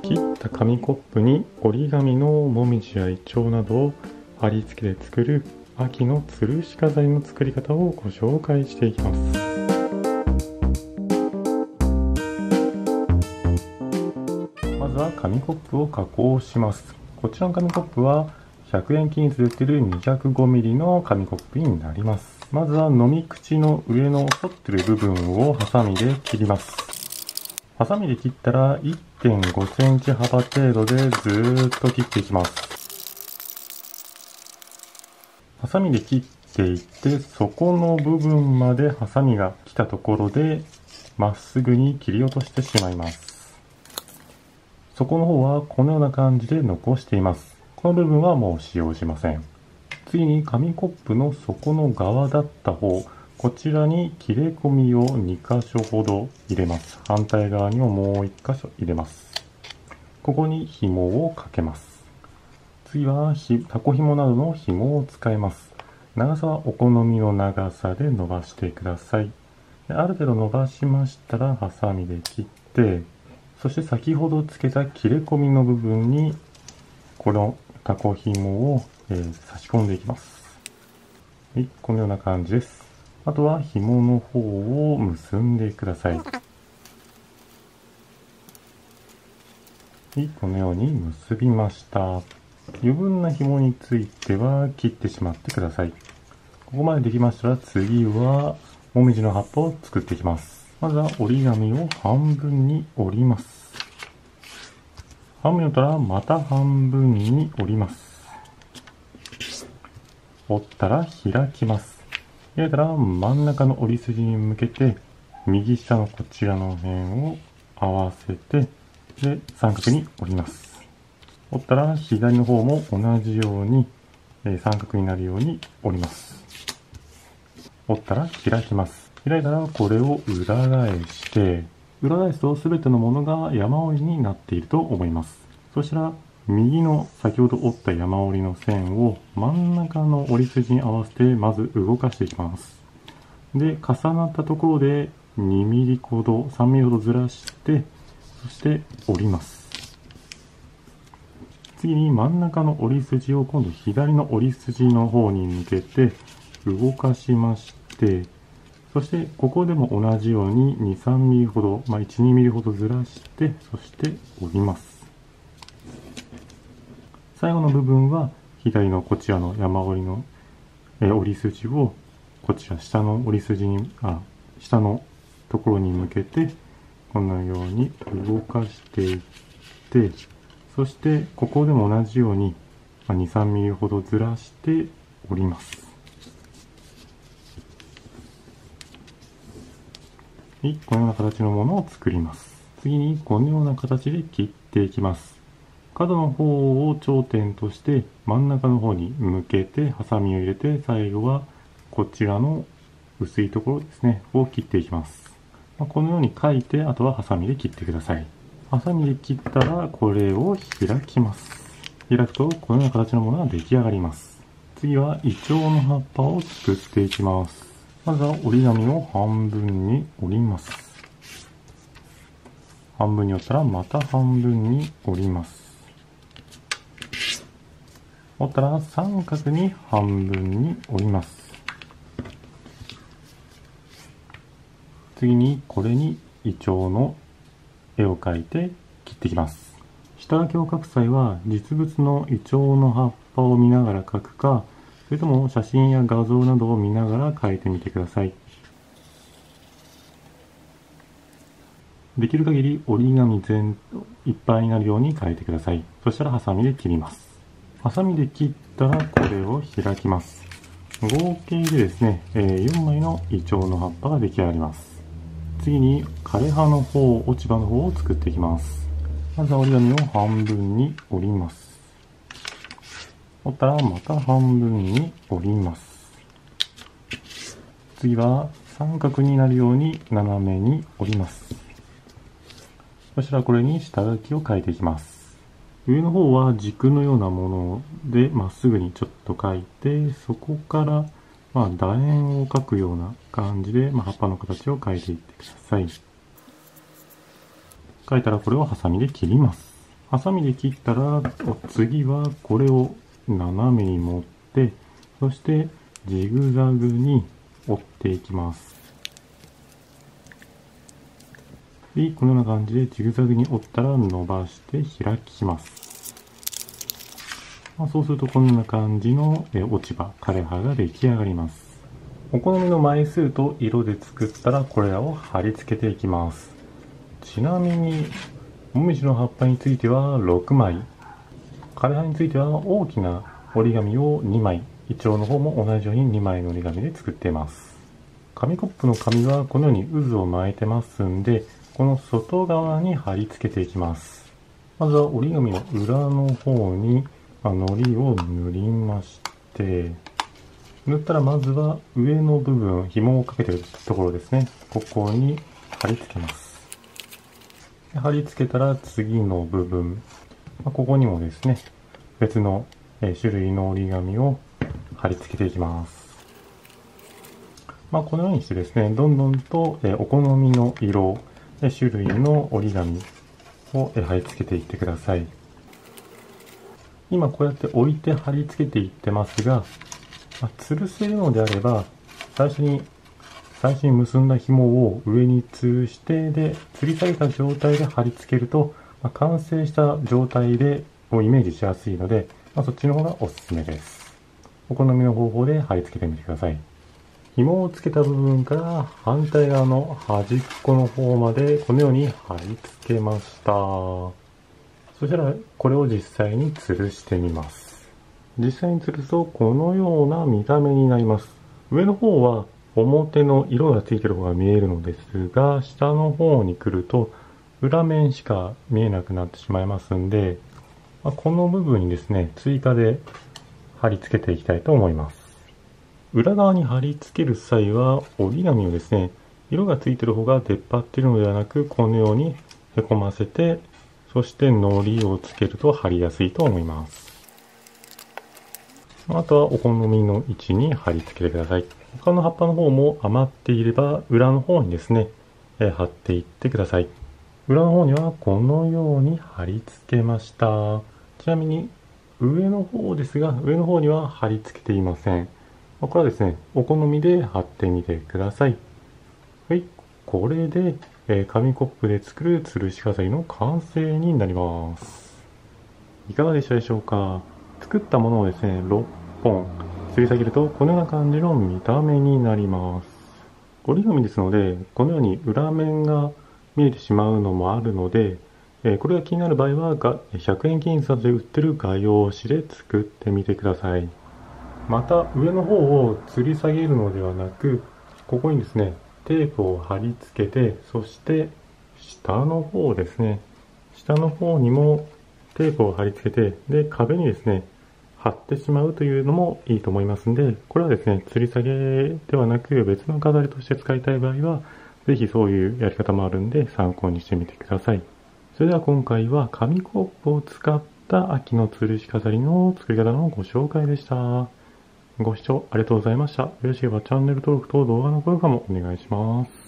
切った紙コップに折り紙のもみじやイチョウなどを貼り付けて作る秋の吊るし飾りの作り方をご紹介していきます。まずは紙コップを加工します。こちらの紙コップは100円均一で売っている 205mm の紙コップになります。まずは飲み口の上の反ってる部分をハサミで切ります。ハサミで切ったら 1.5 センチ幅程度でずーっと切っていきます。ハサミで切っていって、底の部分までハサミが来たところでまっすぐに切り落としてしまいます。底の方はこのような感じで残しています。この部分はもう使用しません。次に紙コップの底の側だった方、こちらに切れ込みを2箇所ほど入れます。反対側にももう1箇所入れます。ここに紐をかけます。次はタコ紐などの紐を使います。長さはお好みの長さで伸ばしてください。ある程度伸ばしましたらハサミで切って、そして先ほどつけた切れ込みの部分にこのタコ紐を差し込んでいきます。はい、このような感じです。あとは紐の方を結んでください。はい、このように結びました。余分な紐については切ってしまってください。ここまでできましたら次はもみじの葉っぱを作っていきます。まずは折り紙を半分に折ります。半分に折ったらまた半分に折ります。折ったら開きます。開いたら真ん中の折り筋に向けて右下のこちらの辺を合わせてで三角に折ります。折ったら左の方も同じように三角になるように折ります。折ったら開きます。開いたらこれを裏返して裏返すと全てのものが山折りになっていると思います。そしたら右の先ほど折った山折りの線を真ん中の折り筋に合わせてまず動かしていきます。で、重なったところで2ミリほど、3ミリほどずらして、そして折ります。次に真ん中の折り筋を今度左の折り筋の方に向けて動かしまして、そしてここでも同じように2、3ミリほど、1、2ミリほどずらして、そして折ります。最後の部分は左のこちらの山折りの折り筋をこちら下の折り筋に、下のところに向けてこのように動かしていって、そしてここでも同じように2、3ミリほどずらして折ります。はい、このような形のものを作ります。次にこのような形で切っていきます。角の方を頂点として真ん中の方に向けてハサミを入れて、最後はこちらの薄いところですねを切っていきます。このように書いて、あとはハサミで切ってください。ハサミで切ったらこれを開きます。開くとこのような形のものが出来上がります。次はイチョウの葉っぱを作っていきます。まずは折り紙を半分に折ります。半分に折ったらまた半分に折ります。折ったら三角に半分に折ります。次にこれにイチョウの絵を描いて切っていきます。下書きを描く際は実物のイチョウの葉っぱを見ながら描くか、それとも写真や画像などを見ながら描いてみてください。できる限り折り紙いっぱいになるように描いてください。そしたらハサミで切ります。ハサミで切ったらこれを開きます。合計でですね、4枚のイチョウの葉っぱが出来上がります。次に枯葉の方、落ち葉の方を作っていきます。まずは折り紙を半分に折ります。折ったらまた半分に折ります。次は三角になるように斜めに折ります。そしたらこれに下書きを描いていきます。上の方は軸のようなものでまっすぐにちょっと描いて、そこから楕円を描くような感じで、葉っぱの形を変えていってください。描いたらこれをハサミで切ります。ハサミで切ったら、次はこれを斜めに持って、そしてジグザグに折っていきます。で、このような感じでジグザグに折ったら伸ばして開きます。そうするとこのような感じの落ち葉、枯れ葉が出来上がります。お好みの枚数と色で作ったらこれらを貼り付けていきます。ちなみに、もみじの葉っぱについては6枚、枯れ葉については大きな折り紙を2枚、イチョウの方も同じように2枚の折り紙で作っています。紙コップの紙はこのように渦を巻いてますんで、この外側に貼り付けていきます。まずは折り紙の裏の方に糊を塗りまして、塗ったらまずは上の部分、紐をかけているところですね。ここに貼り付けます。貼り付けたら次の部分、ここにもですね、別の種類の折り紙を貼り付けていきます。このようにしてですね、どんどんとお好みの色、種類の折り紙を貼り付けていってください。今こうやって置いて貼り付けていってますが、吊るせるのであれば、最初に結んだ紐を上に吊るして、で、吊り下げた状態で貼り付けると、完成した状態でイメージしやすいので、そっちの方がおすすめです。お好みの方法で貼り付けてみてください。紐をつけた部分から反対側の端っこの方までこのように貼り付けました。そしたらこれを実際に吊るしてみます。実際に吊るすとこのような見た目になります。上の方は表の色がついている方が見えるのですが、下の方に来ると裏面しか見えなくなってしまいますんで、この部分にですね、追加で貼り付けていきたいと思います。裏側に貼り付ける際は折り紙をですね、色がついている方が出っ張っているのではなく、このようにへこませて、そして糊をつけると貼りやすいと思います。あとはお好みの位置に貼り付けてください。他の葉っぱの方も余っていれば裏の方にですね、貼っていってください。裏の方にはこのように貼り付けました。ちなみに上の方ですが、上の方には貼り付けていません。これはですね、お好みで貼ってみてください。はい、これで紙コップで作る吊るし飾りの完成になります。いかがでしたでしょうか。作ったものをですね、6本吊り下げるとこのような感じの見た目になります。折り紙ですので、このように裏面が見えてしまうのもあるので、これが気になる場合は100円均一で売ってる画用紙で作ってみてください。また上の方を吊り下げるのではなく、ここにですね、テープを貼り付けて、そして下の方ですね、下の方にもテープを貼り付けて、で、壁にですね、貼ってしまうというのもいいと思いますんで、これはですね、吊り下げではなく別の飾りとして使いたい場合は、ぜひそういうやり方もあるんで参考にしてみてください。それでは今回は紙コップを使った秋の吊るし飾りの作り方のご紹介でした。ご視聴ありがとうございました。よろしければチャンネル登録と動画の高評価もお願いします。